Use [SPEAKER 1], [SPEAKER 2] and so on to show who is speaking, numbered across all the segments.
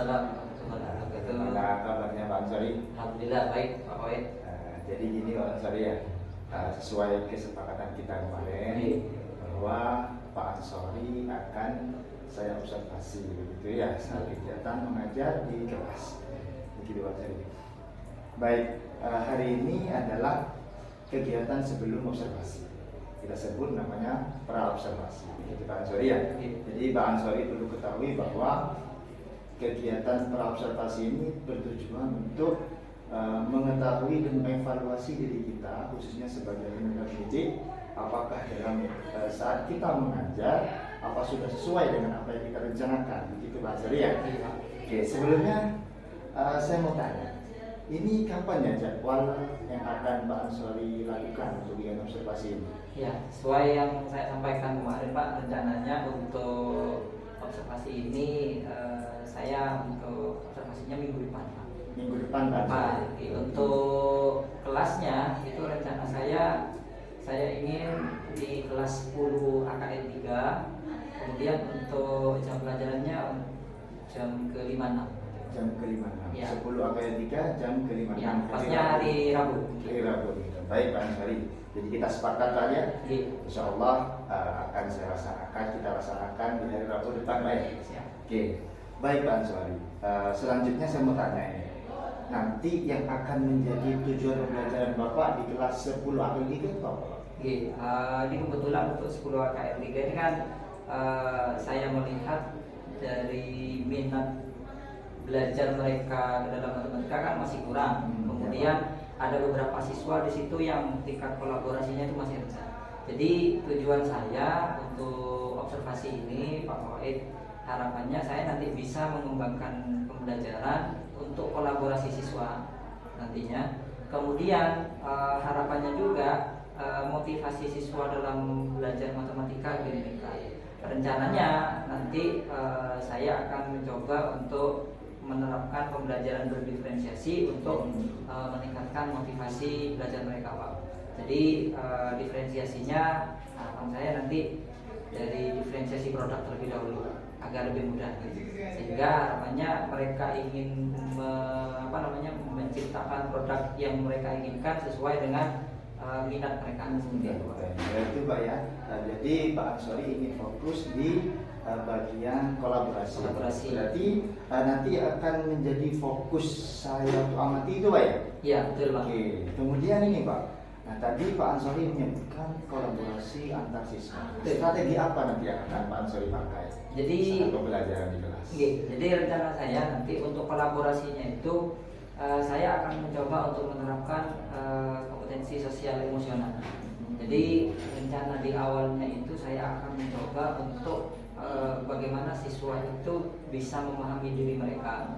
[SPEAKER 1] Waalaikumsalam warahmatullahi wabarakatuh.
[SPEAKER 2] Gimana kabarnya Pak Ansori?
[SPEAKER 1] Alhamdulillah baik Pak Wahid.
[SPEAKER 2] Jadi gini Pak Ansori ya, sesuai kesepakatan kita kemarin bahwa Pak Ansori akan saya observasi begitu ya saat kegiatan mengajar di kelas. Begitu Pak Ansori. Baik, hari ini adalah kegiatan sebelum observasi. Kita sebut namanya pra-observasi. Begitu Pak Ansori ya. Jadi Pak Ansori perlu ketahui bahwa kegiatan pra-observasi ini bertujuan untuk mengetahui dan mengevaluasi diri kita khususnya sebagai lembaga pendidik, apakah dalam saat kita mengajar apa sudah sesuai dengan apa yang kita rencanakan, begitu Pak Ansori ya. Oke, sebelumnya saya mau tanya, ini kapan ya jadwal yang akan Pak Ansori lakukan untuk kegiatan observasi ini?
[SPEAKER 1] Ya, sesuai yang saya sampaikan kemarin Pak, rencananya untuk observasi ini saya untuk observasinya minggu depan Pak.
[SPEAKER 2] Minggu depan Pak.
[SPEAKER 1] Untuk kelasnya itu rencana saya ingin di kelas 10 AKN 3. Kemudian untuk jam pelajarannya jam ke-56.
[SPEAKER 2] Jam ke-56.
[SPEAKER 1] Ya.
[SPEAKER 2] 10 AKN 3 jam ke-56.
[SPEAKER 1] Ya, pasnya hari Rabu.
[SPEAKER 2] Hari Rabu. Baik Pak Ansori. Jadi kita sepakat Pak ya. Insya Allah akan kita laksanakan di hari Rabu depan Pak ya. Oke. Baik Pak Ansori. Selanjutnya saya mau tanya ini. Nanti yang akan menjadi tujuan pembelajaran Bapak di kelas 10 AKN 3 itu apa Pak?
[SPEAKER 1] Ini kebetulan untuk 10 AKN 3 ini kan saya melihat dari minat belajar mereka dalam matematika kan masih kurang. Kemudian ada beberapa siswa di situ yang tingkat kolaborasinya itu masih rendah. Jadi tujuan saya untuk observasi ini Pak Wahid, harapannya saya nanti bisa mengembangkan pembelajaran untuk kolaborasi siswa nantinya. Kemudian harapannya juga motivasi siswa dalam belajar matematika lebih meningkat. Rencananya nanti saya akan mencoba untuk menerapkan pembelajaran berdiferensiasi untuk meningkatkan motivasi belajar mereka Pak. Jadi diferensiasinya harapan saya nanti dari diferensiasi produk terlebih dahulu agar lebih mudah, sehingga harapannya mereka ingin menciptakan produk yang mereka inginkan sesuai dengan minat mereka seperti itu.
[SPEAKER 2] Itu Pak ya. Jadi Pak Ansori ingin fokus di bagian kolaborasi. Berarti nanti akan menjadi fokus saya untuk amati itu Pak ya?
[SPEAKER 1] Iya betul Pak.
[SPEAKER 2] Oke. Kemudian ini Pak. Nah tadi Pak Ansori menyebutkan kolaborasi antar siswa. Strategi apa nanti yang akan Pak Ansori pakai?
[SPEAKER 1] Jadi
[SPEAKER 2] saat pembelajaran di kelas.
[SPEAKER 1] Jadi rencana saya nanti untuk kolaborasinya itu saya akan mencoba untuk menerapkan kompetensi sosial emosional. Jadi rencana di awalnya itu saya akan mencoba untuk bagaimana siswa itu bisa memahami diri mereka,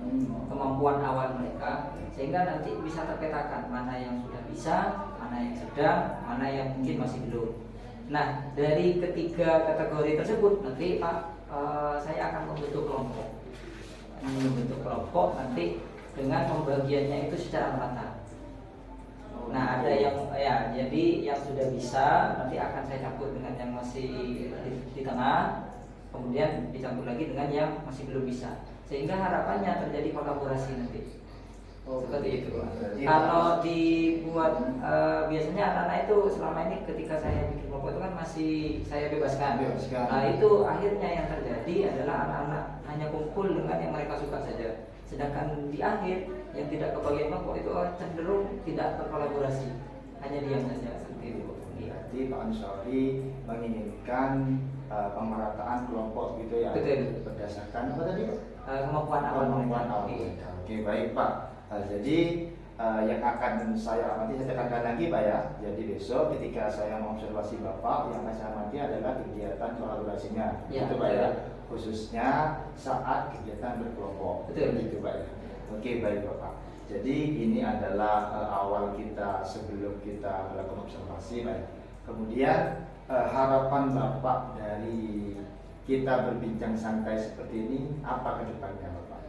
[SPEAKER 1] kemampuan awal mereka, sehingga nanti bisa terpetakan mana yang sudah bisa, mana yang sedang, mana yang mungkin masih belum. Nah dari ketiga kategori tersebut nanti Pak saya akan membentuk kelompok nanti dengan pembagiannya itu secara merata. Nah ada yang jadi yang sudah bisa nanti akan saya campur dengan yang masih di tengah, kemudian dicampur lagi dengan yang masih belum bisa, sehingga harapannya terjadi kolaborasi nanti. Seperti itu. Kalau dibuat biasanya anak-anak itu selama ini ketika saya bikin kelompok itu kan masih saya bebaskan. Nah itu akhirnya yang terjadi adalah anak-anak hanya kumpul dengan yang mereka suka saja. Sedangkan di akhir yang tidak kebagian kelompok itu cenderung tidak berkolaborasi, hanya diam saja seperti itu.
[SPEAKER 2] Jadi Pak Ansori menginginkan pemerataan kelompok gitu ya.
[SPEAKER 1] Betul.
[SPEAKER 2] Berdasarkan apa tadi Pak?
[SPEAKER 1] Kemampuan awal mereka.
[SPEAKER 2] Oke baik Pak. Jadi yang akan saya amati, saya tekankan lagi Pak ya. Jadi besok ketika saya mengobservasi Bapak, yang akan saya amati adalah kegiatan kolaborasinya, itu Pak ya. Khususnya saat kegiatan berkelompok.
[SPEAKER 1] Betul.
[SPEAKER 2] Gitu Pak ya. Oke baik Bapak. Jadi ini adalah awal kita sebelum kita melakukan observasi Pak ya. Kemudian harapan Bapak dari kita berbincang santai seperti ini apa ke depannya Bapak?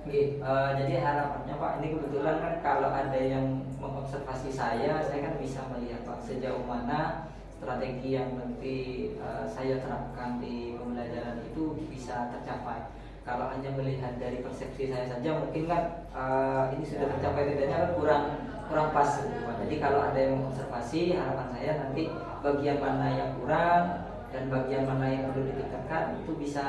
[SPEAKER 1] Jadi harapannya Pak, ini kebetulan kan kalau ada yang mengobservasi saya kan bisa melihat Pak sejauh mana strategi yang nanti saya terapkan di pembelajaran itu bisa tercapai. kalau hanya melihat dari persepsi saya saja mungkin kan ini sudah tercapai tidaknya kan kurang pas gitu, Pak. Jadi kalau ada yang mengobservasi, harapan saya nanti bagian mana yang kurang dan bagian mana yang perlu ditingkatkan itu bisa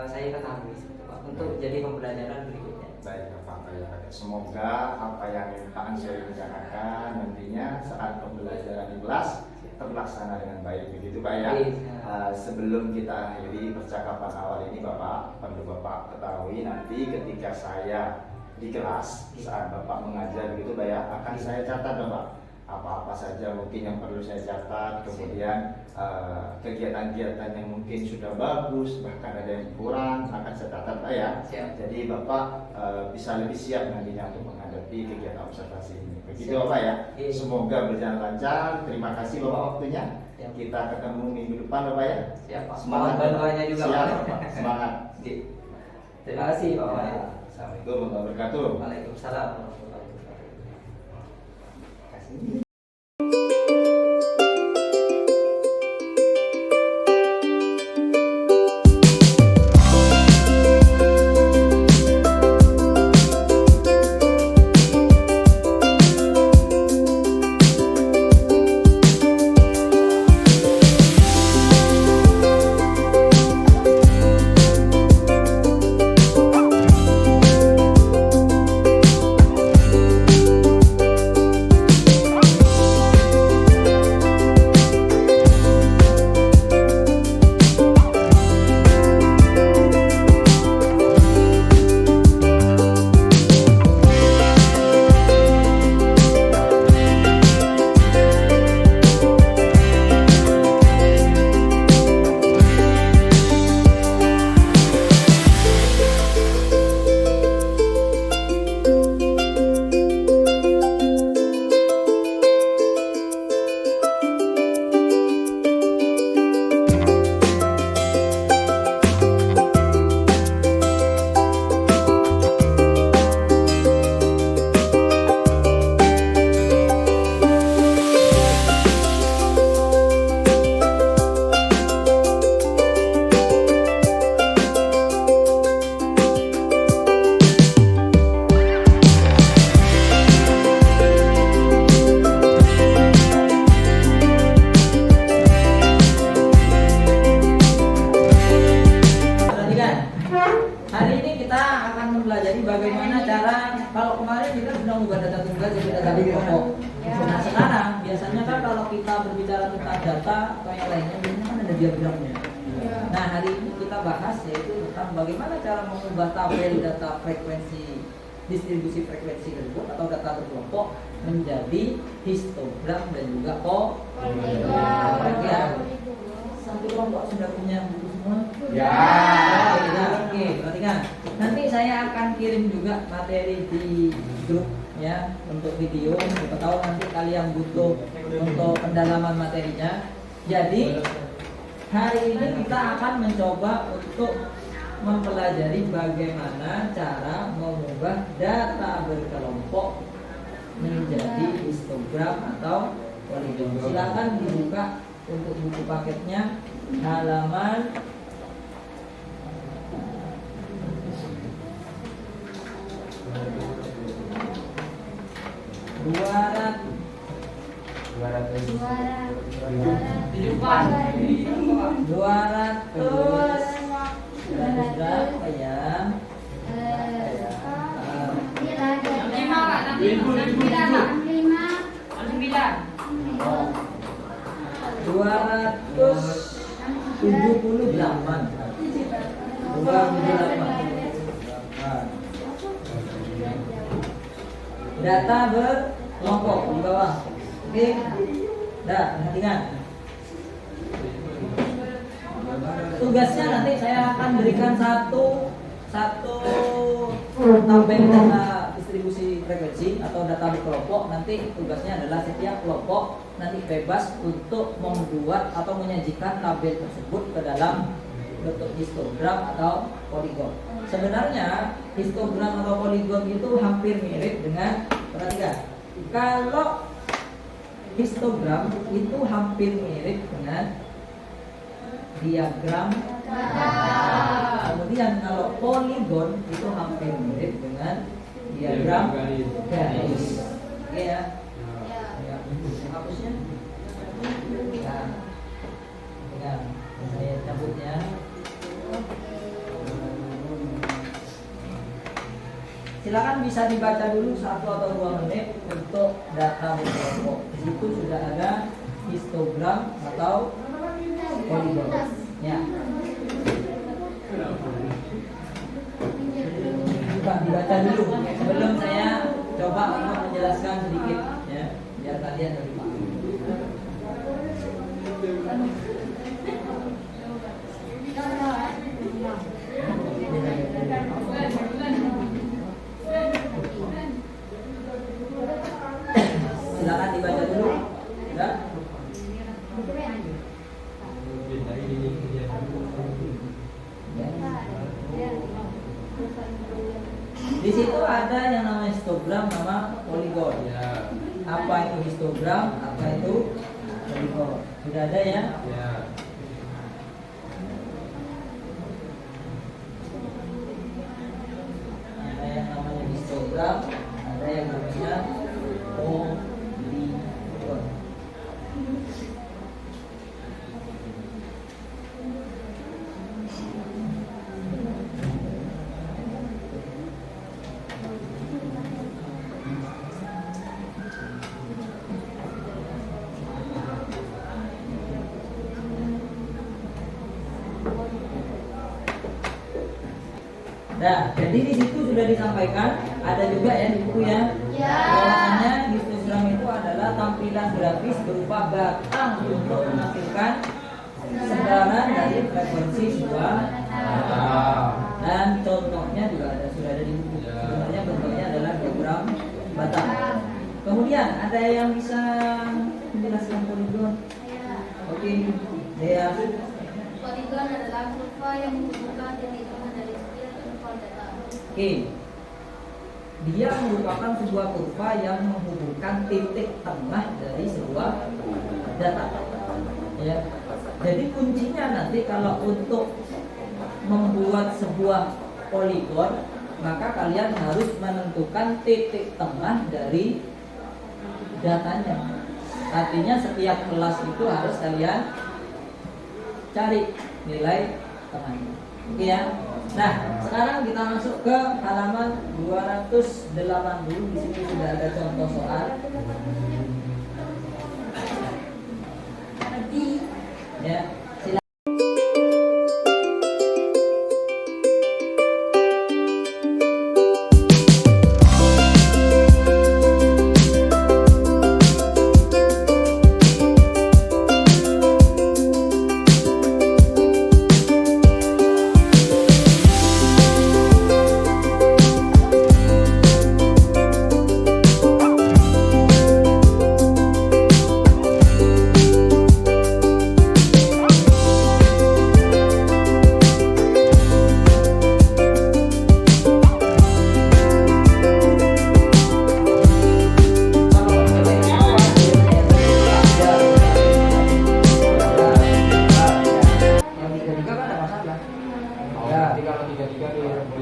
[SPEAKER 1] saya ketahui gitu, Pak, untuk jadi pembelajaran berikutnya.
[SPEAKER 2] Baik Bapak, semoga apa yang Pak Ansori rencanakan nantinya saat pembelajaran di kelas terlaksana dengan baik, begitu Pak ya. Sebelum kita akhiri percakapan awal ini Bapak, perlu Bapak ketahui nanti ketika saya di kelas saat Bapak mengajar begitu Pak ya, akan saya catat Bapak apa-apa saja mungkin yang perlu saya catat, kemudian kegiatan-kegiatan yang mungkin sudah bagus bahkan ada yang kurang akan saya catat Pak ya. Jadi Bapak bisa lebih siap nantinya untuk menghadapi kegiatan observasi ini, begitu Bapak ya. Semoga berjalan lancar. Terima kasih Bapak waktunya. Kita ketemu minggu depan Bapak ya.
[SPEAKER 1] Semangat bantuannya juga.
[SPEAKER 2] Siap Bapak, semangat.
[SPEAKER 1] Terima kasih Bapak.
[SPEAKER 2] Assalamualaikum warahmatullahi wabarakatuh.
[SPEAKER 1] Waalaikumsalam warahmatullahi wabarakatuh. Nah sekarang biasanya kan kalau kita berbicara tentang data atau yang lainnya biasanya kan ada diagramnya. Nah hari ini kita bahas yaitu tentang bagaimana cara mengubah tabel data frekuensi distribusi frekuensi tersebut atau data berkelompok menjadi histogram dan juga polygon. Satu kelompok sudah punya buku semua?
[SPEAKER 2] Ya.
[SPEAKER 1] Oke, perhatikan. Nanti saya akan kirim juga materi di grup ya untuk video. Siapa tahu nanti kalian butuh untuk pendalaman materinya. Jadi hari ini kita akan mencoba untuk mempelajari bagaimana cara mengubah data berkelompok menjadi histogram atau polygon. Silakan dibuka untuk buku paketnya halaman 278 data berkelompok di bawah. Oke, dah perhatikan. Tugasnya nanti saya akan berikan satu tabel data distribusi frekuensi atau data berkelompok. Nanti tugasnya adalah setiap kelompok nanti bebas untuk membuat atau menyajikan tabel tersebut ke dalam bentuk histogram atau polygon. Sebenarnya histogram atau polygon itu hampir mirip dengan, perhatikan, kalau histogram itu hampir mirip dengan diagram. kemudian kalau poligon itu hampir mirip dengan diagram garis. Oke ya. Ya, hapusnya. Nah, pegang. Saya cabutnya. Silakan bisa dibaca dulu 1 atau 2 menit untuk data berkelompok. Di situ sudah ada histogram atau poligon. Ya. Dibaca dulu sebelum saya coba untuk menjelaskan sedikit ya, biar kalian lebih paham. Silakan dibaca dulu ya. Di situ ada yang namanya histogram sama poligon.
[SPEAKER 3] Ya.
[SPEAKER 1] Apa itu histogram? Apa itu poligon? Sudah ada ya?
[SPEAKER 3] Ya.
[SPEAKER 1] Ada yang namanya histogram, ada yang namanya poligon. Nah, jadi di situ sudah disampaikan, ada juga ya di buku ya. Bahwasanya histogram itu adalah tampilan grafis berupa batang untuk menampilkan sebaran dari frekuensi sebuah data. Dan contohnya juga ada, sudah ada di buku. Sebenarnya bentuknya adalah diagram batang. Kemudian ada yang bisa menjelaskan poligon? Oke, Dea.
[SPEAKER 4] Poligon adalah kurva yang menghubungkan titik tengah dari sekian interval data.
[SPEAKER 1] Oke. Dia merupakan sebuah kurva yang menghubungkan titik tengah dari sebuah data. Ya. Jadi kuncinya nanti kalau untuk membuat sebuah poligon, maka kalian harus menentukan titik tengah dari datanya. Artinya setiap kelas itu harus kalian cari nilai tengahnya. Oke ya. Nah, sekarang kita masuk ke halaman 280. Di sini sudah ada contoh soal. Ya, silakan.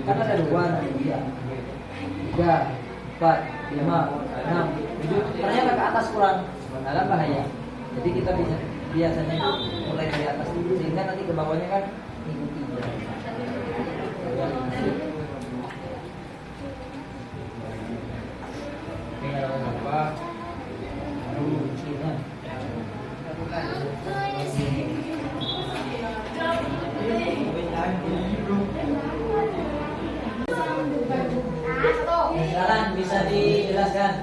[SPEAKER 1] Kan ada 2, 3, 4, 5, 6, 7. Ternyata ke atas kurang, kan bahaya. Jadi kita bisa biasanya itu mulai dari atas dulu sehingga nanti ke bawahnya kan ikuti. Silakan bisa dijelaskan.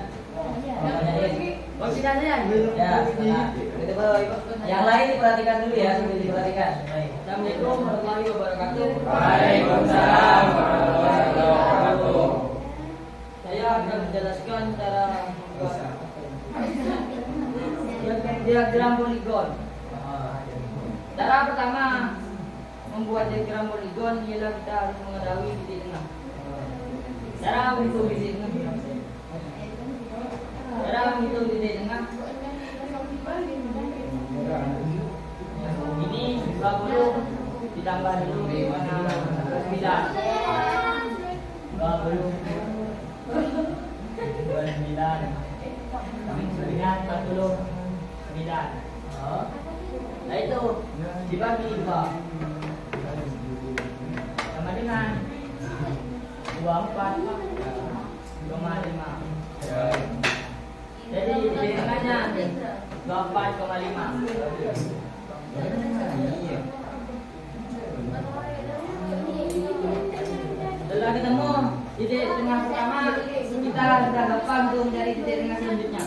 [SPEAKER 1] Ya, yang lain diperhatikan dulu ya, sudah diperhatikan. Assalamualaikum warahmatullahi wabarakatuh.
[SPEAKER 3] Waalaikumsalam warahmatullahi wabarakatuh.
[SPEAKER 1] Saya akan menjelaskan cara diagram poligon. Cara pertama membuat diagram poligon ialah kita harus mengetahui titik tengah. Cara menghitung titik tengah. Cara menghitung titik tengah. Ini 20 ditambah dulu
[SPEAKER 3] 29. 49. Oh. Nah itu dibagi 2 sama dengan 24,5. Jadi hitungannya 24,5. Setelah ketemu titik tengah pertama, kita sudah gampang untuk mencari titik tengah selanjutnya.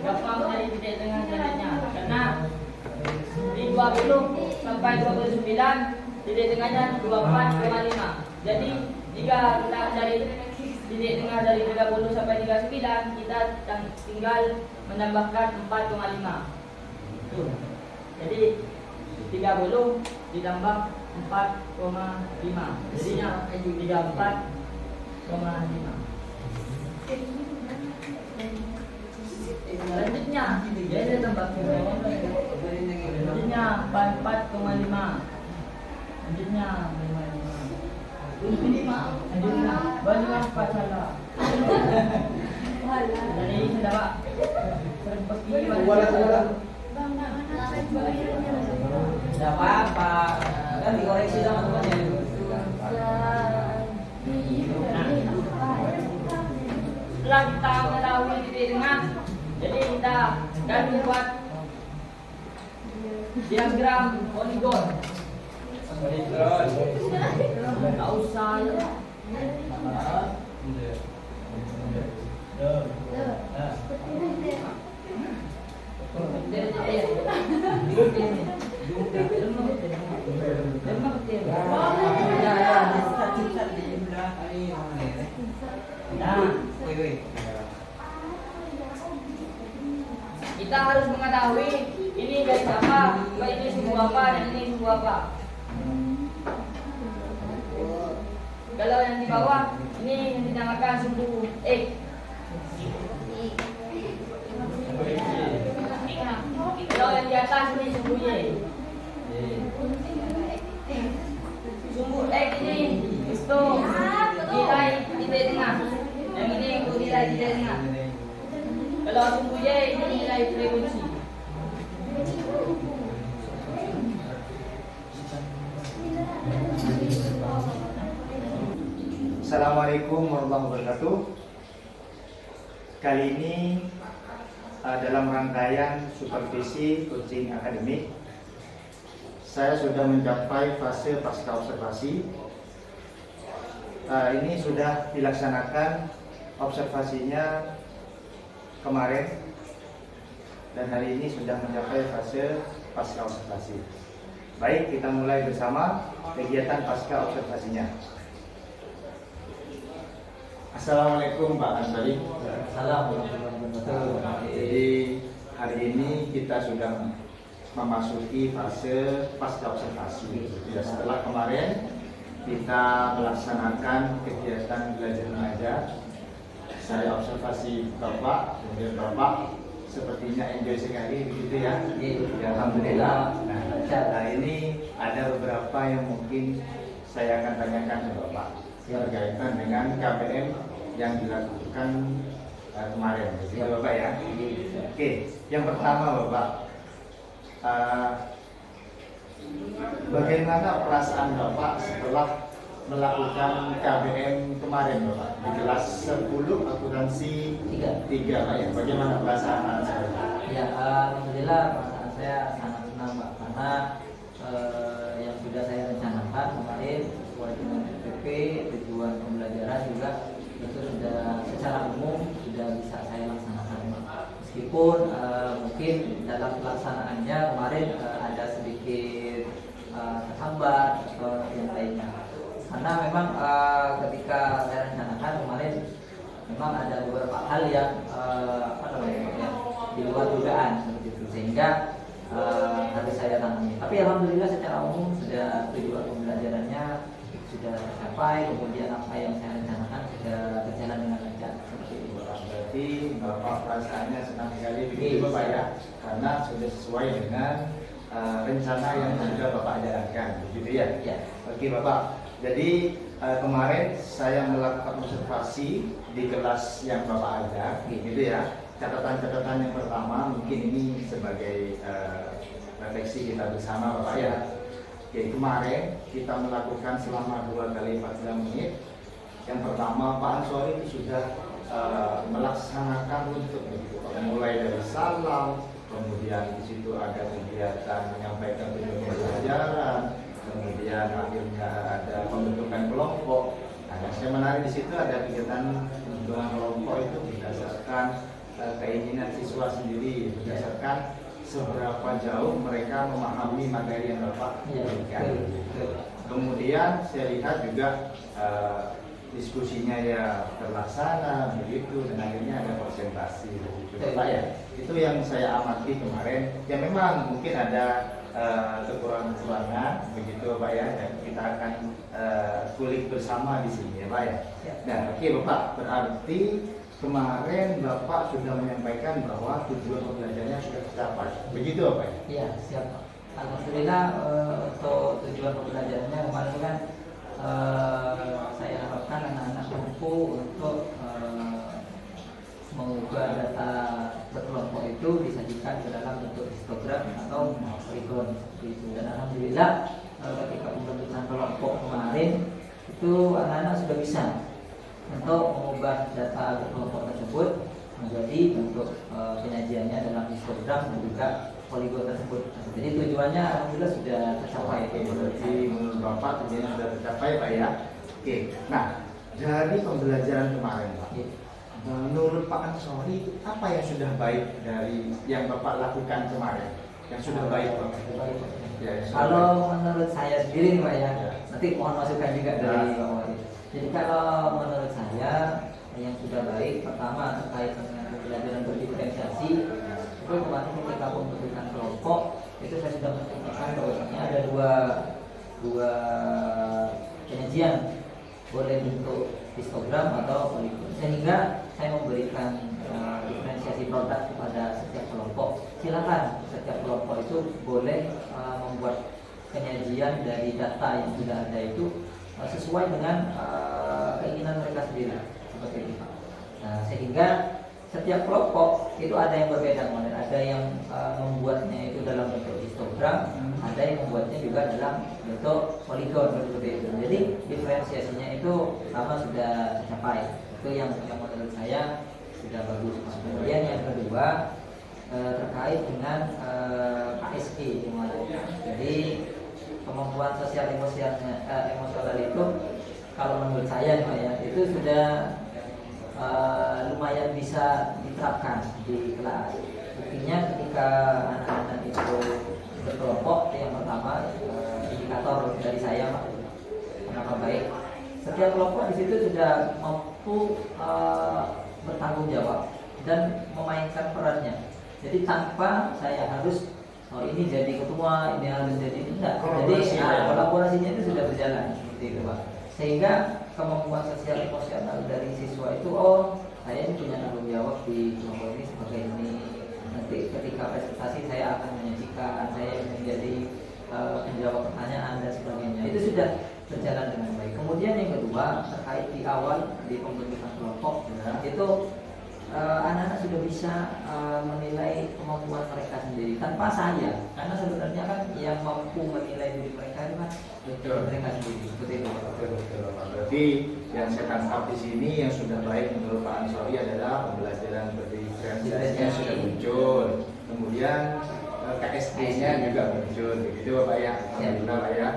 [SPEAKER 3] Gampang mencari titik tengah selanjutnya karena di 20 sampai 29 titik tengahnya 24,5. Jadi jika kita mencari titik tengah dari 30 sampai 39, kita tinggal menambahkan 4,5. Jadi 30 ditambah 4,5, jadinya 34,5. Selanjutnya dia tambah selanjutnya 44,5. Selanjutnya 55. Banyak apa salah? Jadi sudah Pak.
[SPEAKER 1] Tidak apa-apa, kan dikoreksi sama temannya.
[SPEAKER 3] Setelah kita mengetahui titik tengah, jadi kita akan membuat diagram poligon. Tak usah ya. Kita harus mengetahui ini garis apa, ini sumbu apa, dan ini sumbu apa. Kalau yang di bawah ini yang dinamakan sumbu X. Kalau yang di atas ini sumbu Y. Sumbu X ini itu nilai titik tengah. Yang ini untuk nilai titik tengah. Kalau sumbu Y ini nilai frekuensi.
[SPEAKER 2] Assalamualaikum warahmatullahi wabarakatuh. Kali ini dalam rangkaian supervisi coaching akademik, saya sudah mencapai fase pasca observasi. Ini sudah dilaksanakan observasinya kemarin dan hari ini sudah mencapai fase pasca observasi. Baik, kita mulai bersama kegiatan pasca observasinya. Assalamualaikum Pak Ansari. Jadi hari ini kita sudah memasuki fase pasca observasi. Ya, setelah kemarin kita melaksanakan kegiatan belajar mengajar, saya observasi Bapak, kemudian Bapak sepertinya enjoy sekali begitu ya. Ya, alhamdulillah. Nah, ini ada beberapa yang mungkin saya akan tanyakan ke Bapak berkaitan dengan KBM yang dilakukan kemarin, begitu Bapak ya. Oke, yang pertama Bapak, bagaimana perasaan Bapak setelah melakukan KBM kemarin Bapak di kelas 10 akuntansi 3 Pak ya? Bagaimana perasaan saya?
[SPEAKER 1] Ya, alhamdulillah perasaan saya sangat senang Pak, karena yang sudah saya rencanakan kemarin sesuai dengan SPP, tujuan pembelajaran juga itu sudah secara umum sudah bisa saya laksanakan. Meskipun mungkin dalam pelaksanaannya kemarin ada sedikit terhambat atau yang lainnya, karena memang ketika saya rencanakan kemarin memang ada beberapa hal yang di luar dugaan seperti itu, sehingga harus saya tangani. Tapi alhamdulillah secara umum sudah tujuan pembelajarannya sudah tercapai, kemudian apa yang saya rencanakan sudah berjalan dengan lancar seperti itu.
[SPEAKER 2] Berarti Bapak perasaannya senang sekali begitu Bapak ya, karena sudah sesuai dengan rencana yang sudah Bapak jalankan, begitu ya?
[SPEAKER 1] Ya.
[SPEAKER 2] Oke Bapak, jadi kemarin saya melakukan observasi di kelas yang Bapak ajak, gitu ya. Catatan-catatan yang pertama mungkin ini sebagai refleksi kita bersama Bapak ya. Oke, kemarin kita melakukan selama 2 kali 45 menit. Yang pertama Pak Ansori itu sudah melaksanakan untuk mulai dari salam, kemudian di situ ada kegiatan menyampaikan tujuan pembelajaran, kemudian akhirnya ada pembentukan kelompok. Nah, yang saya menarik di situ ada kegiatan pembentukan kelompok itu berdasarkan keinginan siswa sendiri, berdasarkan seberapa jauh mereka memahami materi yang Bapak berikan. Kemudian saya lihat juga diskusinya ya terlaksana begitu, dan akhirnya ada presentasi begitu Pak ya. Itu yang saya amati kemarin. Ya memang mungkin ada kekurangan-kekurangan begitu Pak ya, dan kita akan kulik bersama di sini ya Pak ya. Nah oke Bapak, berarti kemarin Bapak sudah menyampaikan bahwa tujuan pembelajarannya sudah tercapai, begitu Pak ya?
[SPEAKER 1] Iya, siap Pak. Alhamdulillah untuk tujuan pembelajarannya kemarin kan saya harapkan anak-anak mampu untuk mengubah data berkelompok itu disajikan ke dalam bentuk histogram atau polygon itu. Dan alhamdulillah ketika pembentukan kelompok kemarin itu anak-anak sudah bisa untuk mengubah data berkelompok tersebut menjadi bentuk penyajiannya dalam histogram dan juga polygon tersebut. Jadi tujuannya alhamdulillah sudah tercapai.
[SPEAKER 2] Berarti menurut Bapak tujuannya sudah tercapai Pak ya. Oke. Nah, dari pembelajaran kemarin Pak, menurut Pak Ansori apa yang sudah baik dari yang Bapak lakukan kemarin? Yang sudah baik Pak? Ya,
[SPEAKER 1] kalau menurut saya sendiri Pak ya,
[SPEAKER 2] Ya.
[SPEAKER 1] nanti mohon masukan juga dari Pak Wali. Jadi kalau menurut saya yang sudah baik, pertama terkait dengan pembelajaran berdiferensiasi, itu kemarin ketika pembentukan kelompok itu saya sudah menentukan bahwasanya ada dua penyajian, boleh bentuk histogram atau polygon, sehingga saya memberikan diferensiasi produk kepada setiap kelompok. Silakan setiap kelompok itu boleh membuat penyajian dari data yang sudah ada itu sesuai dengan keinginan mereka sendiri, seperti itu. Nah, sehingga setiap kelompok itu ada yang berbeda, ada yang membuatnya itu dalam bentuk histogram, ada yang membuatnya juga dalam bentuk polygon seperti itu. Jadi diferensiasinya itu sama sudah tercapai. Itu yang menurut saya sudah bagus. Kemudian yang kedua terkait dengan KSE kemarin. Jadi kemampuan sosial emosional itu kalau menurut saya Pak ya, itu sudah lumayan bisa diterapkan di kelas. Buktinya ketika anak-anak itu berkelompok, yang pertama indikator dari saya Pak, kenapa baik, setiap kelompok di situ sudah mampu bertanggung jawab dan memainkan perannya. Jadi tanpa saya harus ini jadi ketua, ini harus jadi enggak. Jadi kolaborasinya itu sudah berjalan seperti itu Pak. Sehingga kemampuan sosial emosional dari siswa itu, oh saya ini punya tanggung jawab di kelompok ini sebagai ini. Nanti ketika presentasi saya akan menyajikan, saya menjadi penjawab pertanyaan dan sebagainya. Itu sudah berjalan dengan baik. Kemudian yang kedua terkait di awal di pembentukan kelompok, itu anak-anak sudah bisa menilai kemampuan mereka sendiri tanpa saya, karena sebenarnya kan yang mampu menilai diri mereka itu kan mereka sendiri. Seperti itu.
[SPEAKER 2] Betul. Berarti yang saya tangkap di sini yang sudah baik menurut Pak Ansori adalah pembelajaran berdiferensiasinya sudah muncul, kemudian KSD-nya juga muncul, begitu Bapak ya. Alhamdulillah Pak ya.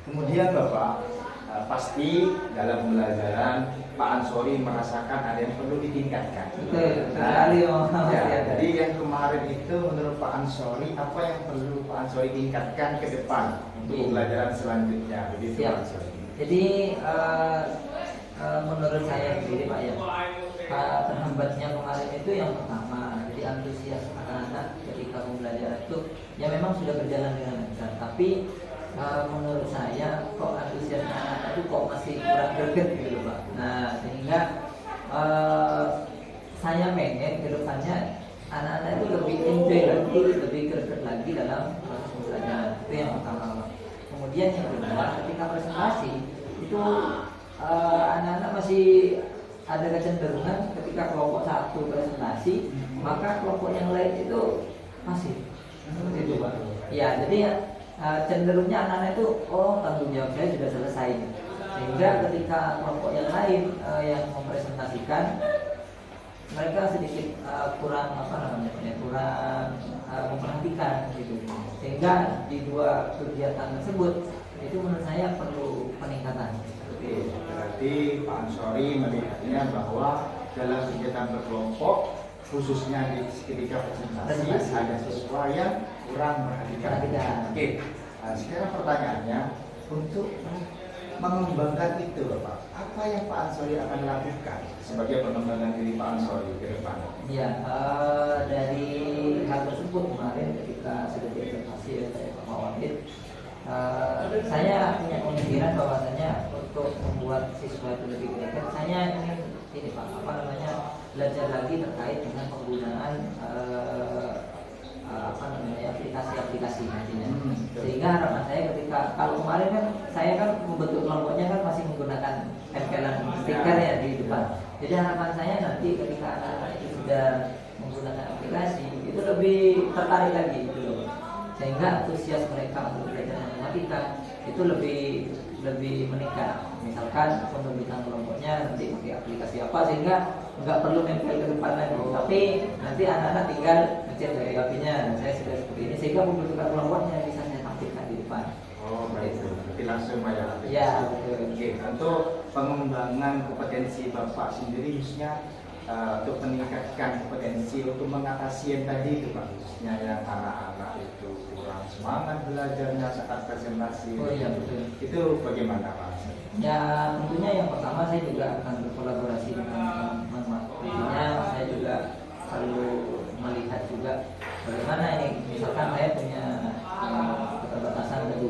[SPEAKER 2] Kemudian Bapak pasti dalam pembelajaran Pak Ansori merasakan ada yang perlu ditingkatkan.
[SPEAKER 1] Betul.
[SPEAKER 2] Jadi yang kemarin itu menurut Pak Ansori apa yang perlu Pak Ansori tingkatkan ke depan untuk pembelajaran selanjutnya, begitu Pak Ansori?
[SPEAKER 1] Jadi menurut saya sendiri Pak ya, terhambatnya kemarin itu yang pertama, jadi antusias anak-anak ketika pembelajaran itu ya memang sudah berjalan dengan lancar, tapi menurut saya kok antusias anak-anak itu kok masih kurang greget gitu Pak. Nah sehingga saya pengen ke depannya anak-anak itu lebih enjoy lagi, lebih greget lagi dalam kemudian yang kedua ketika presentasi itu anak-anak masih ada kecenderungan ketika kelompok satu presentasi maka kelompok yang lain itu masih seperti itu Pak. Ya jadi cenderungnya anak-anak itu tanggung jawab saya sudah selesai, sehingga ketika kelompok yang lain yang mempresentasikan mereka sedikit kurang memperhatikan gitu, sehingga di dua kegiatan tersebut itu menurut saya perlu peningkatan.
[SPEAKER 2] Oke, berarti Pak Ansori melihatnya bahwa dalam kegiatan berkelompok khususnya ketika presentasi ada sesuatu yang kurang perhatikan. Oke, sekarang pertanyaannya untuk mengembangkan itu Pak, apa yang Pak Ansori akan lakukan sebagai pengembangan diri Pak Ansori ke depan?
[SPEAKER 1] Ya, dari hal tersebut kemarin ketika sudah diobservasi oleh Pak Mawakil, saya punya pemikiran bahwasanya untuk membuat siswa itu lebih kreatif, saya ingin ini Pak, belajar lagi terkait dengan penggunaan aplikasi-aplikasi nantinya. Sehingga harapan saya ketika kalau kemarin kan saya kan membentuk kelompoknya kan masih menggunakan tempelan stiker ya di depan. Jadi harapan saya nanti ketika anak-anak itu sudah menggunakan aplikasi itu lebih tertarik lagi gitu loh. Sehingga antusias mereka untuk belajar matematika itu lebih meningkat. Misalkan pembentukan kelompoknya nanti pakai aplikasi apa sehingga nggak perlu nempel ke depan lagi, tapi nanti anak-anak tinggal ngecek dari HP-nya saya sudah seperti ini, sehingga pembentukan kelompoknya bisa saya tampilkan di depan.
[SPEAKER 2] Oh baik, berarti langsung ya.
[SPEAKER 1] Ya.
[SPEAKER 2] Oke, untuk pengembangan kompetensi Bapak sendiri khususnya untuk meningkatkan kompetensi untuk mengatasi yang tadi itu Pak, khususnya yang anak-anak itu kurang semangat belajarnya saat presentasi.
[SPEAKER 1] Oh iya betul.
[SPEAKER 2] Itu bagaimana Pak?
[SPEAKER 1] Ya tentunya yang pertama saya juga akan berkolaborasi dengan teman-teman. Intinya saya juga perlu melihat juga bagaimana ini. Misalkan saya punya keterbatasan tadi,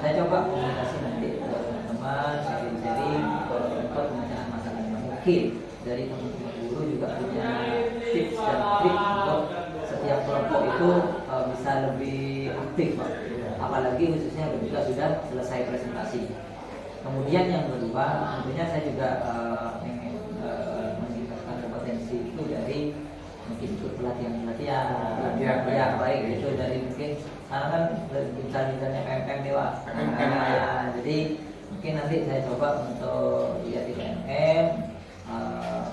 [SPEAKER 1] saya coba komunikasi nanti ke teman-teman, sharing-sharing untuk pemecahan masalah yang mungkin dari teman-teman guru juga punya tips dan trik untuk setiap kelompok itu bisa lebih aktif Pak. Apalagi khususnya ketika sudah selesai presentasi. Kemudian yang kedua, tentunya saya juga ingin meningkatkan kompetensi itu dari mungkin ikut pelatihan-pelatihan ya baik itu dari mungkin karena kan bincang-bincangnya MM dewa. Jadi mungkin nanti saya coba untuk lihat di MM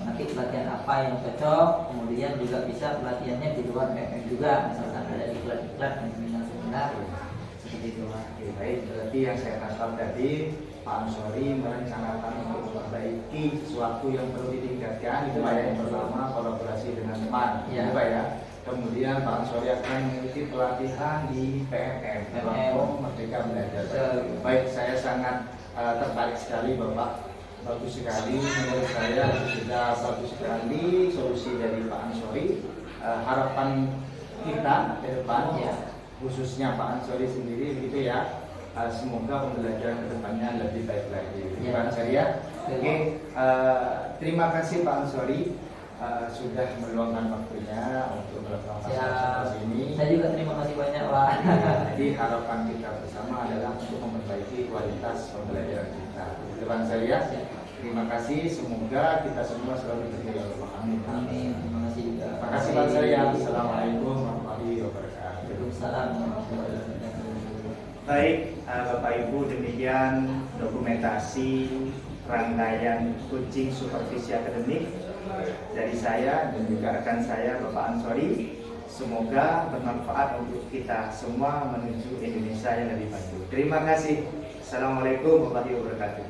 [SPEAKER 1] nanti pelatihan apa yang cocok, kemudian juga bisa pelatihannya di luar MM juga, misalkan ada iklan-iklan seminar seperti itu.
[SPEAKER 2] Oke, baik, berarti yang saya tangkap tadi Pak Ansori merencanakan untuk memperbaiki sesuatu yang perlu ditingkatkan. Itu Pak, yang pertama kolaborasi dengan teman, ya Pak ya. Kemudian Pak Ansori akan mengikuti pelatihan di PMM, Kelompok Merdeka Belajar. Baik, saya sangat tertarik sekali Bapak. Bagus sekali, menurut saya sudah bagus sekali solusi dari Pak Ansori. Harapan kita ke depan ya, khususnya Pak Ansori sendiri begitu ya. Semoga pembelajaran kedepannya lebih baik lagi. Pak Ansori ya. Oke, terima kasih Pak Ansori sudah meluangkan waktunya untuk melakukan seperti ini.
[SPEAKER 1] Saya juga terima kasih banyak Pak.
[SPEAKER 2] Jadi harapan kita bersama adalah untuk memperbaiki kualitas pembelajaran kita. Pak Ansori ya. Terima kasih. Semoga kita semua selalu diberi Allah. Amin.
[SPEAKER 1] Amin. Terima kasih juga.
[SPEAKER 2] Terima kasih Pak Ansori ya. Assalamualaikum warahmatullahi wabarakatuh.
[SPEAKER 1] Waalaikumsalam warahmatullahi wabarakatuh.
[SPEAKER 2] Baik, Bapak Ibu, demikian dokumentasi rangkaian coaching supervisi akademik dari saya dan juga rekan saya Bapak Ansori. Semoga bermanfaat untuk kita semua menuju Indonesia yang lebih maju. Terima kasih. Assalamualaikum warahmatullahi wabarakatuh.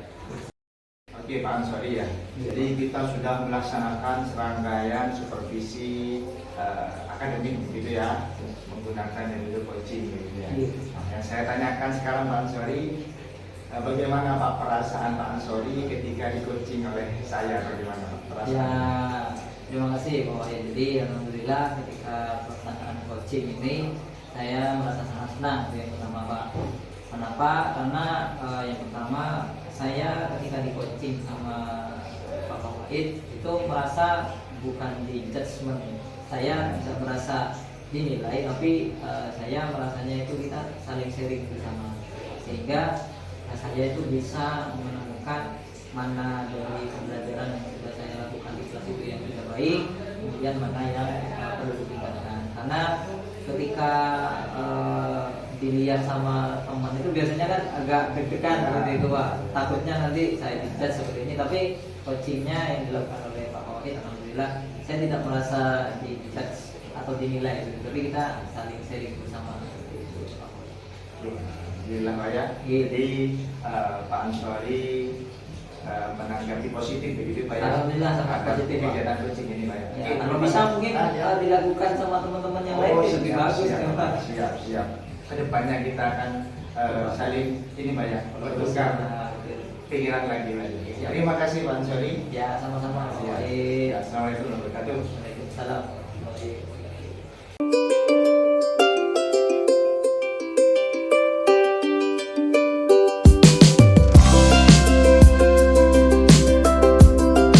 [SPEAKER 2] Oke Pak Ansori ya. Jadi kita sudah melaksanakan serangkaian supervisi akademik gitu ya, menggunakan metode coaching gitu ya. Nah, yang saya tanyakan sekarang Pak Ansori, bagaimana Pak perasaan Pak Ansori ketika di coaching oleh saya? Bagaimana Pak perasaan?
[SPEAKER 1] Ya, terima kasih Pak Wahid. Jadi alhamdulillah ketika pelaksanaan coaching ini saya merasa sangat senang yang pertama Pak. Kenapa? Karena yang pertama saya ketika di coaching sama Pak Wahid itu merasa bukan di judgement, saya bisa merasa dinilai, tapi saya merasanya itu kita saling sharing bersama. sehingga saya itu bisa menemukan mana dari pembelajaran yang sudah saya lakukan di kelas itu yang sudah baik, kemudian mana yang perlu ditingkatkan. Karena ketika dilihat sama teman itu biasanya kan agak deg-degan seperti itu Pak, takutnya nanti saya dijudge seperti ini, tapi coachingnya yang dilakukan oleh Pak Wahid, alhamdulillah saya tidak merasa dijudge atau dinilai gitu. Tapi kita saling sharing bersama seperti itu Pak Wahid.
[SPEAKER 2] Alhamdulillah Pak ya.
[SPEAKER 1] Iya.
[SPEAKER 2] Jadi Pak Ansori menanggapi positif begitu Pak ya.
[SPEAKER 1] Alhamdulillah sangat
[SPEAKER 2] akan
[SPEAKER 1] positif, Pak.
[SPEAKER 2] kegiatan coaching ini Pak ya.
[SPEAKER 1] Ya, kalau bisa mungkin dilakukan sama teman-teman yang lain lebih bagus ya Pak.
[SPEAKER 2] siap. Kedepannya kita akan saling ini Pak ya, bertukar pikiran lagi.
[SPEAKER 1] Siap.
[SPEAKER 2] Terima kasih Pak Ansori.
[SPEAKER 1] Ya, sama-sama.
[SPEAKER 2] Siap.
[SPEAKER 1] Baik.
[SPEAKER 2] Ya, Assalamualaikum warahmatullahi wabarakatuh.
[SPEAKER 1] Waalaikumsalam.